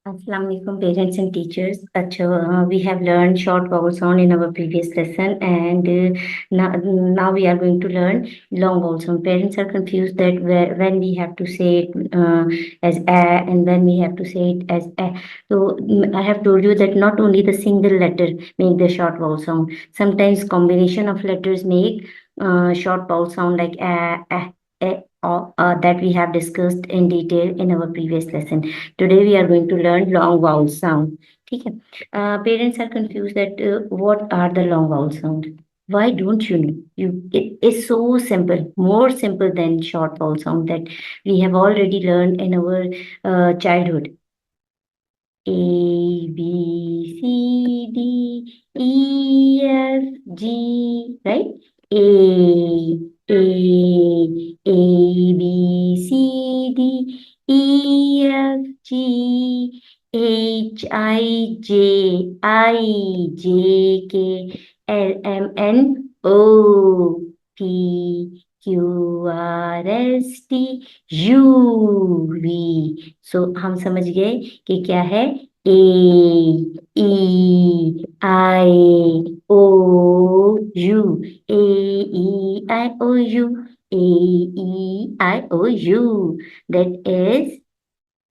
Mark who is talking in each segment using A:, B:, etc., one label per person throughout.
A: Assalamu alaikum parents and teachers. We have learned short vowel sound in our previous lesson and now we are going to learn long vowel sound. Parents are confused that when we have to say it as a and when we have to say it as a. So I have told you that not only the single letter make the short vowel sound. Sometimes combination of letters make short vowel sound like that we have discussed in detail in our previous lesson. Today we are going to learn long vowel sound. ठीक है? Parents are confused that what are the long vowel sound. Why don't you know? It is so simple, more simple than short vowel sound that we have already learned in our childhood. A B C D E F G, right? A B C D E F G H I J K L M N O P Q R S T U V. सो हम समझ गए कि क्या है A E I O U A E I O U A E I O U that is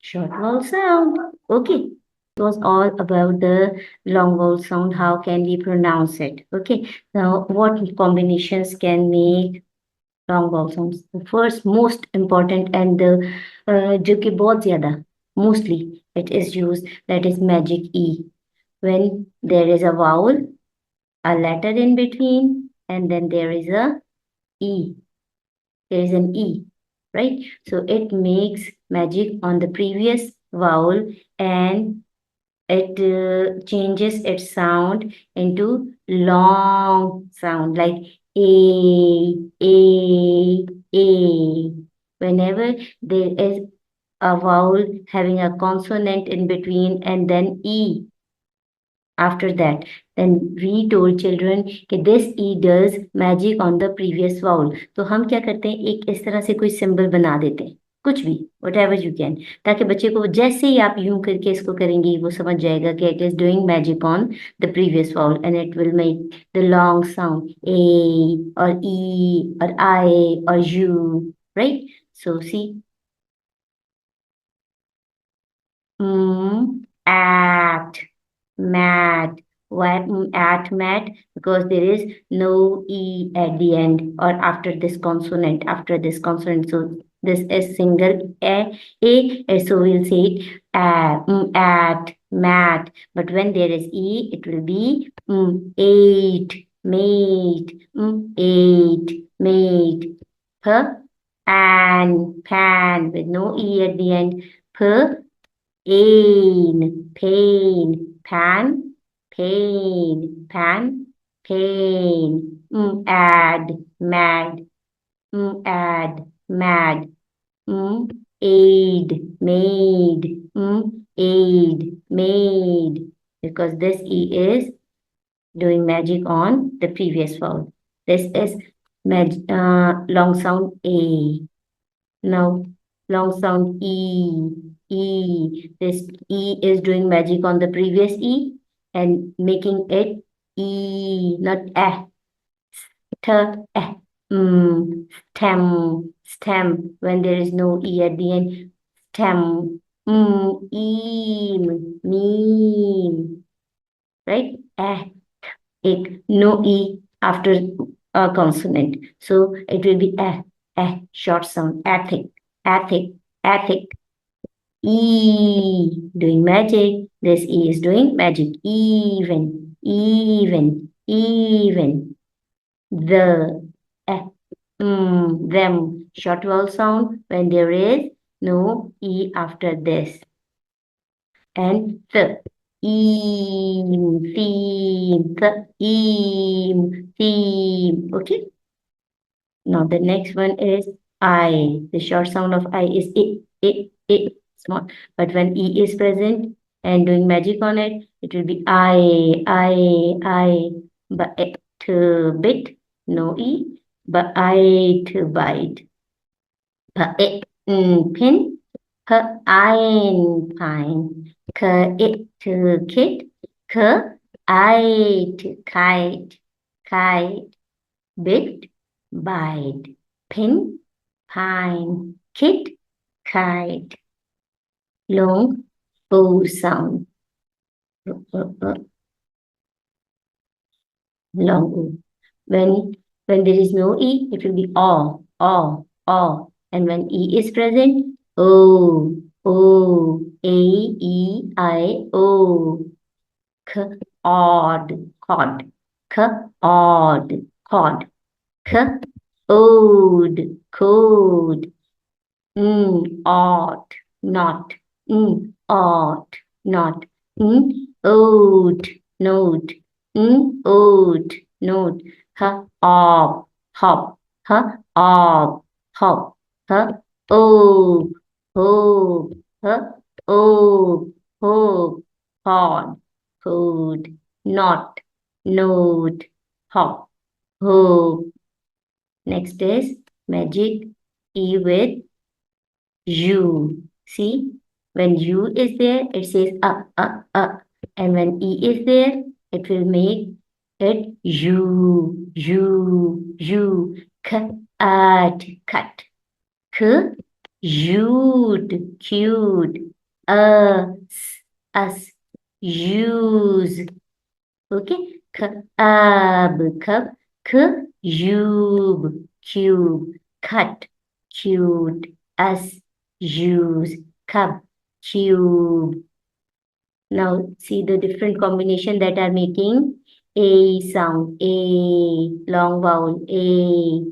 A: short vowel sound. Okay, it was all about the long vowel sound. How can we pronounce it? Okay, now what combinations can make long vowel sounds? The first most important and the जो कि बहुत ज़्यादा mostly it is used, that is magic E. When there is a vowel, a letter in between, and then there is a E. There is an E, right? So it makes magic on the previous vowel and it changes its sound into long sound like a. Whenever there is a vowel having a consonant in between and then E after that, then we told children कि this E does magic on the previous vowel. तो हम क्या करते हैं, एक इस तरह से कोई सिंबल बना देते हैं, कुछ भी whatever you can, ताकि बच्चे को जैसे ही आप यूं करके इसको करेंगे वो समझ जाएगा कि it is doing magic on the previous vowel and it will make the long sound A or E or I or U, right? So see, at, mat. Why at mat? Because there is no E at the end or after this consonant. After this consonant, so this is single a. So we'll say it at, mat. But when there is E, it will be eight, mate, eight, mate. P, and pan with no E at the end. P, pain, pan, pain, pan, pain. Add, mad, add, mad. Aid, made, aid, made. Because this E is doing magic on the previous vowel. This is long sound A. Now, long sound E. E. This E is doing magic on the previous E and making it E, not eh. T, eh. Stem, stem. When there is no E at the end, stem. Mean. Right? No E after a consonant. So it will be short sound, ethic, ethic. E, doing magic. This E is doing magic. Even. The, them. Short vowel sound when there is no E after this. And the. Theme, theme. Okay. Now the next one is I. The short sound of I is small. But when E is present and doing magic on it, it will be I. But bit, no E. But I to bite. But pin, Pine, pine. It, kit. Kite, kite, kite. Bit, bite. Pin, pine. Kit, kite. Long, O sound. Long O. When there is no E, it will be O. And when E is present, O, A, E, I, O. K, odd, cod. K, odd, cod. K, ode, code. Ought, not. Ought, not. Oat, note. Oat, note. Ob, hop. Ob, hop. Hope, hope. Hope, hope. Pod, code. Not, note. Hop, hope. Next is magic E with you. See, when you is there, it says and when E is there, it will make it you. Cut, cut. K, cute. Us, us. Use. Okay. Cup. Cube. Cut. Cute. Us. Use. Cup. Cube. Now see the different combination that are making A sound. A. Long vowel. A.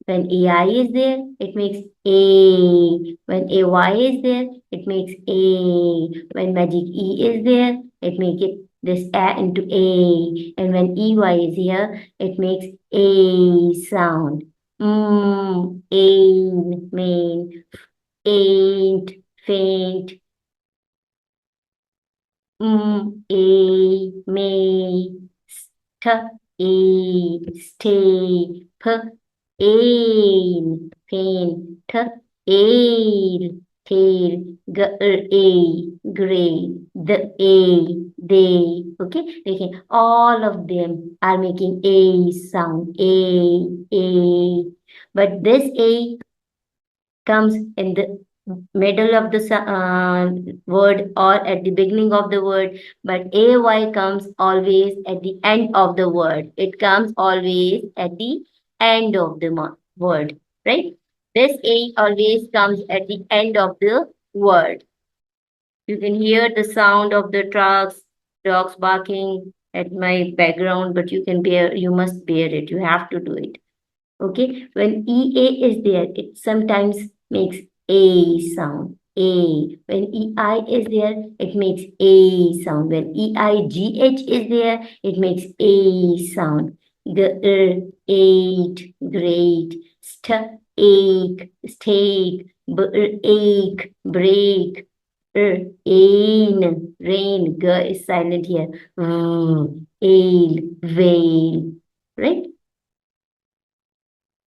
A: When AI is there, it makes A. When AY is there, it makes A. When magic E is there, it makes it this A into A. And when EY is here, it makes A sound. Ain, main, ain't, faint, may, stay, ain, pain, ail, tail, gray, they. Okay, देखिए all of them are making a sound, a. But this a comes in the middle of the word or at the beginning of the word, but ay comes always at the end of the word. It comes always at the end of the word, right? This a always comes at the end of the word. You can hear the sound of the trucks, dogs barking at my background, but you must bear it. You have to do it. Okay, when EA is there, it sometimes makes A sound. A. When EI is there, it makes A sound. When EIGH is there, it makes A sound. Ate, great. Ache, steak. Ache, break. Ain, rain. G is silent here. Ale, veil. Right?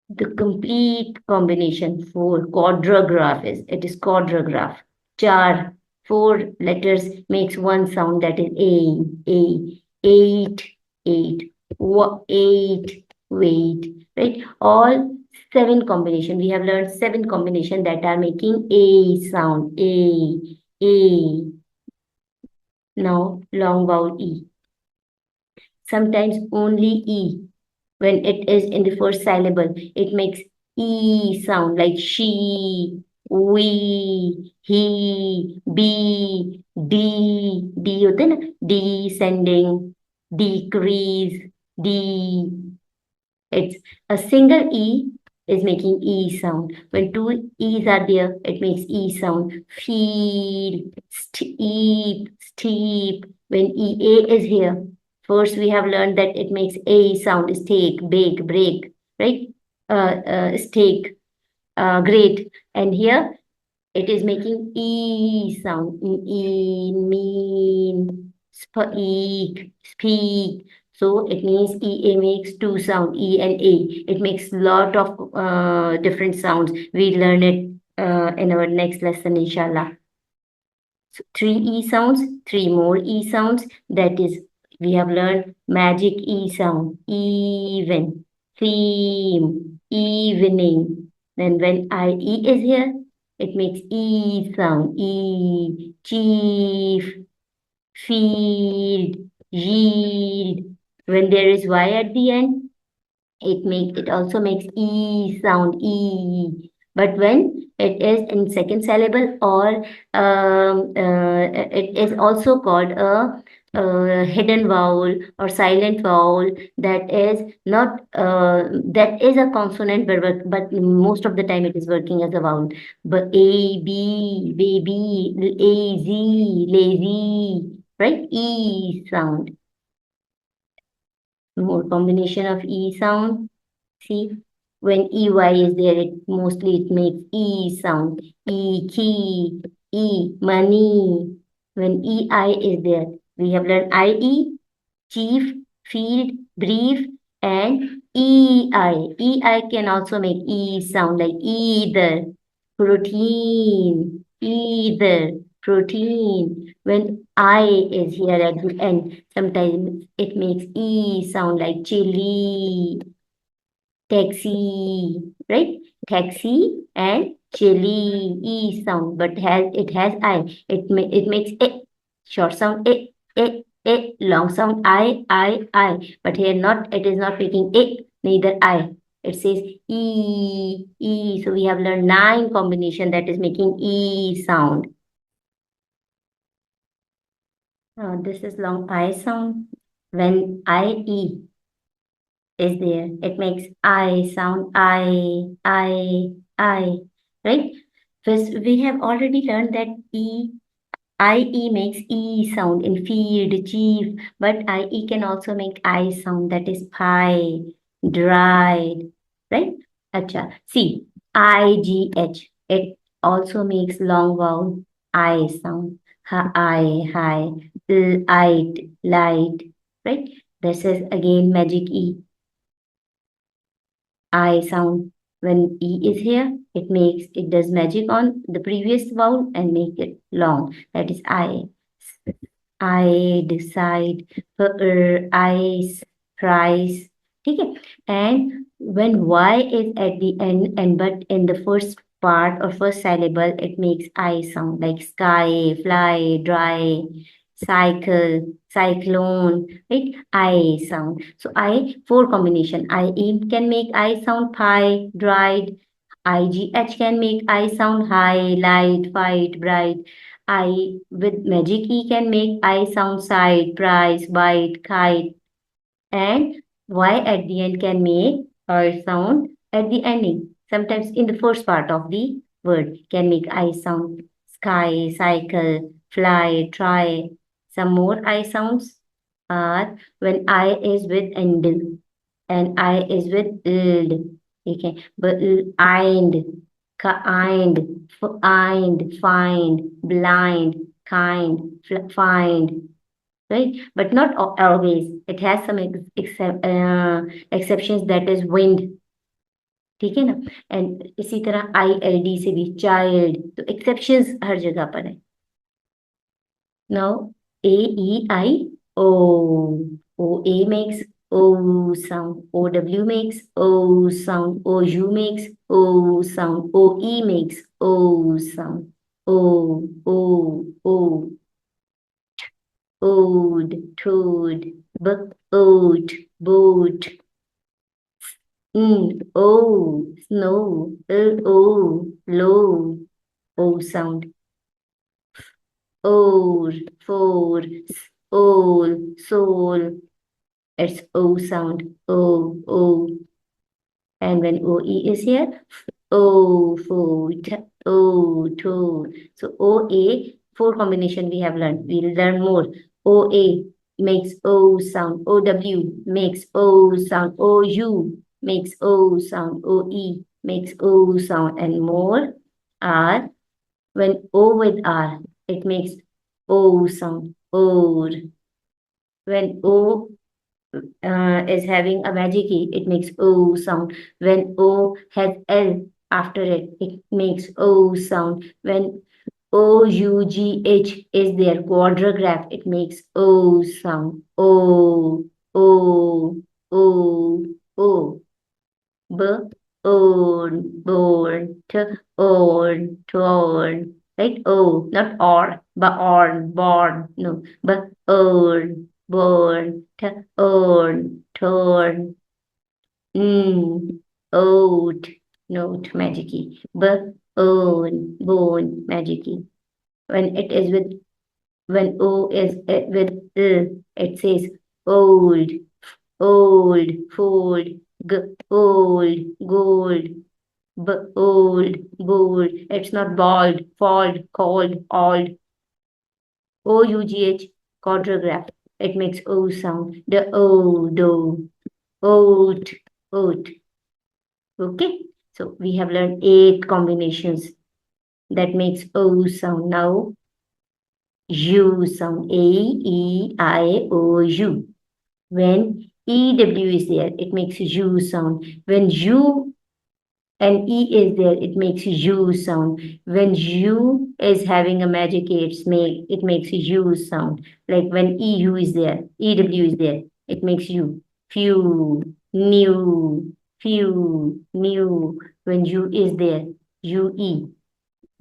A: The complete combination for quadragraph is it is quadragraph. Char, four letters makes one sound, that is a. Eight, eight, eight, wait, right? All seven combination. We have learned seven combination that are making a sound. A. Now long vowel E. Sometimes only E. When it is in the first syllable, it makes E sound like she, we, he, be, D होते हैं ना, descending, decrease, D. It's a single E is making E sound. When two E's are there, it makes E sound. Feel, steep. When EA is here, first we have learned that it makes A sound. Steak, bake, break, right? Steak, great. And here it is making E sound. Mean, speak. So it means EA makes two sound, E and A. It makes lot of different sounds. We learn it in our next lesson, inshallah. So three E sounds, three more E sounds. That is, we have learned magic E sound. Even, theme, evening. Then when IE is here, it makes E sound. E, chief, field, yield. When there is Y at the end, it also makes E sound, E. But when it is in second syllable, or it is also called a hidden vowel or silent vowel, that is not that is a consonant, but most of the time it is working as a vowel. But A, B, baby, A, Z, lazy, right? E sound. More combination of E sound. See, when EY is there, it mostly it makes E sound. E key, E money. When EI is there, we have learned IE, chief, field, brief, and EI. EI can also make E sound like either, protein, either, protein. When I is here at the end, sometimes it makes E sound like chili, taxi, right? Taxi and chili, E sound, but it has I. It makes a short sound a long sound I. But here not, it is not making a, neither I. It says E. So we have learned nine combination that is making E sound. This is long I sound. When I is there, it makes I sound, I, right? First, we have already learned that IE makes E sound in field, chief, but IE can also make I sound, that is pie, dried, right? Acha. See, IGH, it also makes long vowel I sound, high, light, right? This is again magic E. I sound. When E is here, it does magic on the previous vowel and make it long. That is I. I decide, ice, price. Okay. And when Y is at the end, and but in the first part or first syllable, it makes I sound like sky, fly, dry, cycle, cyclone, right? I sound. So I, four combination. I E can make I sound pie, dried. IGH can make I sound high, light, fight, bright. I with magic E can make I sound side, price, bite, kite. And Y at the end can make I sound at the ending. Sometimes in the first part of the word can make I sound sky, cycle, fly, try. Some more I sounds are when I is with end and I is with ild. Okay, but kind, find, blind, kind, find, right? But not always. It has some exceptions, that is wind. ठीक है ना? And इसी तरह ILD से भी child, तो exceptions हर जगह पर है. Now AEI O. OA makes O sound. OW makes O sound. OU makes O sound. OE makes O sound. O. Ode, toad, book, oat, boat. Snow. Low. O sound. Or, for, all, soul. It's O sound. O. And when OE is here, food, toad. So OA, four combination we have learned. We'll learn more. OA makes O sound. OW makes O sound. OU makes O sound. OE makes O sound. And more R, when O with R, it makes O sound. Or. When O is having a magic E, it makes O sound. When O has L after it, it makes O sound. When O-U-G-H is there. Quadragraph. It makes O sound. O, O, O, O. B, on, born, t, on, torn. Right? O, not or, but on, born. No, but on, born, t, on, torn. Mm, oat, note, magicy. B, on, bone, magicy. When it is with when O is with it says old, old, fold, old, gold, old, bold. It's not bald, fold, cold, old. O-U-G-H, quadragraph. It makes O sound. The O, do, oat, oat. Okay, so we have learned 8 combinations that makes O sound. Now U sound. A, E, I, O, U. When EW is there, it makes U sound. When U and E is there, it makes U sound. When U is having a magic A, it makes U sound. Like when EU is there, EW is there, it makes U. Few, new, few, new. When U is there, UE.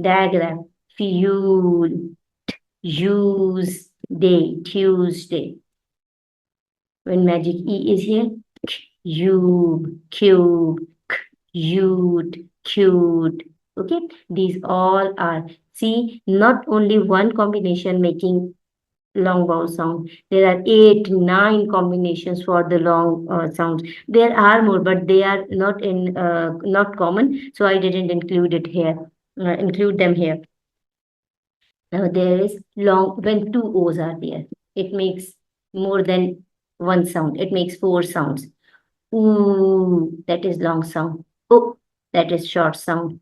A: Diagram, fuel, use, day, Tuesday. When magic E is here, cube, cute, cute. Okay, these all are. See, not only one combination making long vowel sound. There are 8, 9 combinations for the long sounds. There are more, but they are not common. So I didn't include it here. Include them here. Now there is long when two O's are there. It makes more than one sound. It makes 4 sounds. Ooh, that is long sound. Oh, that is short sound.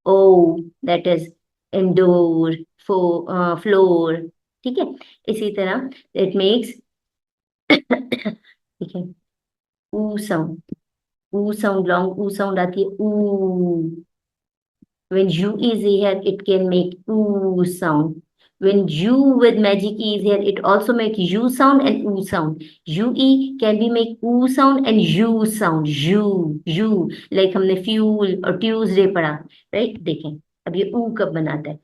A: Oh, that is indoor, floor. ठीक है इसी तरह it makes ठीक है ऊ sound long ऊ sound आती है ऊ when U is here it can make oo sound when U with magic E is here it also make U sound and oo sound UE can be make oo sound and U sound U like हमने fuel और Tuesday पढ़ा right देखें अब ये ऊ कब बनाता है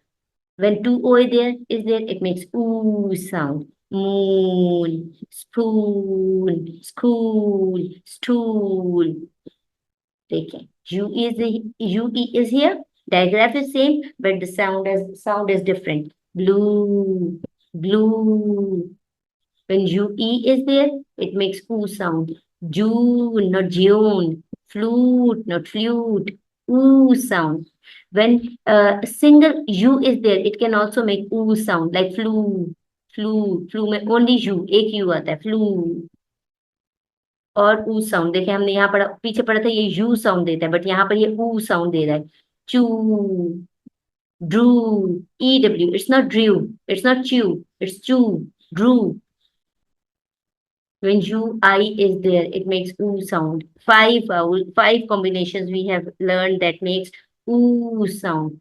A: when two O is there it makes oo sound moon spoon school stool देखें UE is here digraph is same but the sound is different blue blue when UE is there it makes oo sound June not June flute not flute oo sound when a single U is there it can also make oo sound like flu में only U एक U आता है flu और ऊ sound देखे हमने यहाँ पढ़ा पीछे पढ़ा था ये यू साउंड देता है बट यहाँ पर ये ऊ साउंड दे रहा है चू Drew EW it's not drew it's not chew it's chew drew when UI is there it makes oo sound five combinations we have learned that makes oo sound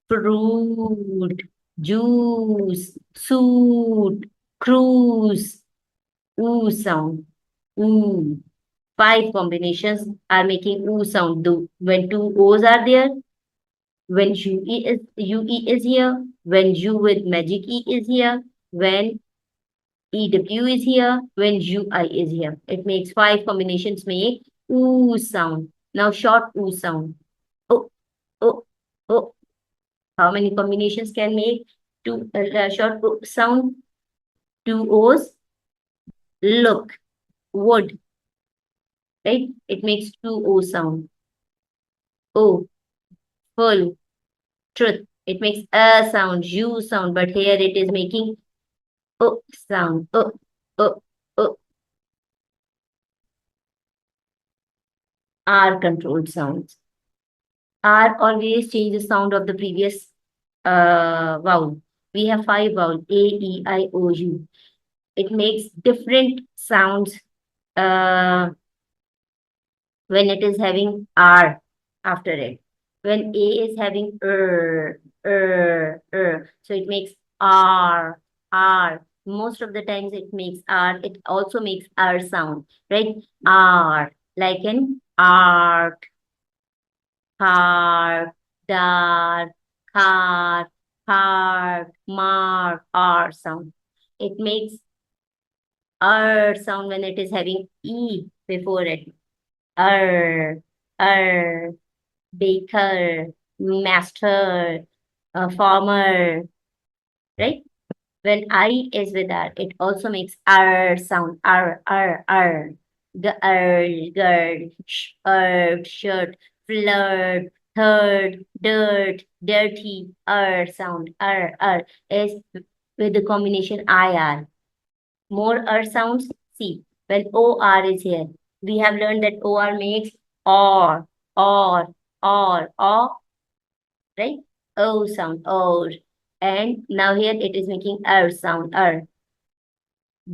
A: fruit juice suit cruise oo sound oo 5 combinations are making oo sound. When two O's are there, when UE is here, when U with magic E is here, when EW is here, when UI is here. It makes 5 combinations make oo sound. Now short oo sound. Oh, oh, oh. How many combinations can make two short oo sound? Two O's. Look, wood, right? It makes two O sound. Oh, full. Truth. It makes a sound, you sound, but here it is making sound. Uh. R controlled sounds. R always change the sound of the previous vowel. We have 5 vowels, A, E, I, O, U. It makes different sounds when it is having R after it. When A is having So it makes R, R. Most of the times it makes R. It also makes R sound, right? R, like in art, park, dark, car, park, mark, R sound. It makes R sound when it is having E before it. R, R, baker, master, farmer, right? When I is with R, it also makes R sound. R, R, R. Girl, shirt, flirt, third, dirt, dirty, R sound. R is with the combination IR. More R sounds. See, when OR is here, we have learned that OR makes or, or, or, right? O sound, or. And now here it is making R sound, R.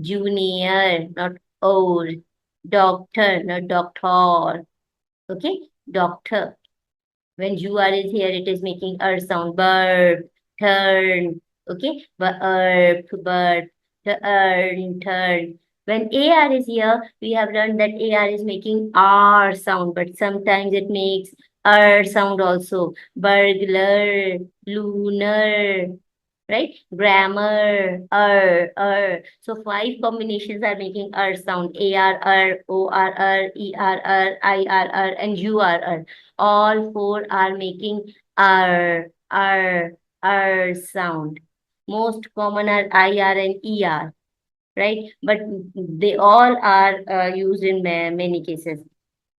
A: Junior, not old. Doctor, not doctor. Okay, doctor. When UR is here, it is making R sound. Bird, turn. Okay, but bird, turn. When AR is here, we have learned that AR is making R sound, but sometimes it makes R sound also. Burglar, lunar, right? Grammar, So five combinations are making sound. And URR. All four are making sound. Most common are IR and ER, right? But they all are used in many cases.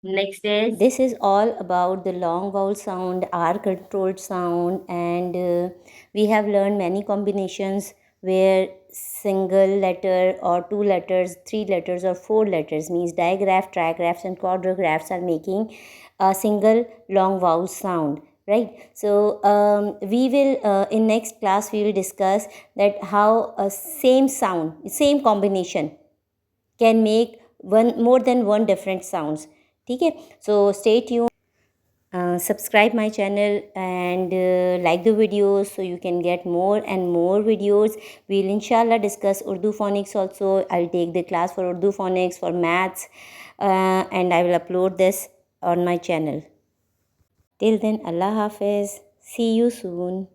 A: Next is, this is all about the long vowel sound, R controlled sound, and we have learned many combinations where single letter or two letters, three letters or four letters, means digraph, trigraphs and quadragraphs are making a single long vowel sound, right? So we will in next class we will discuss that how a same sound, same combination can make one more than one different sounds. ठीक है, so stay tuned. Subscribe my channel and like the videos so you can get more and more videos. We'll inshallah discuss Urdu phonics also. I'll take the class for Urdu phonics, for maths, and I will upload this on my channel. Till then, Allah Hafiz. See you soon.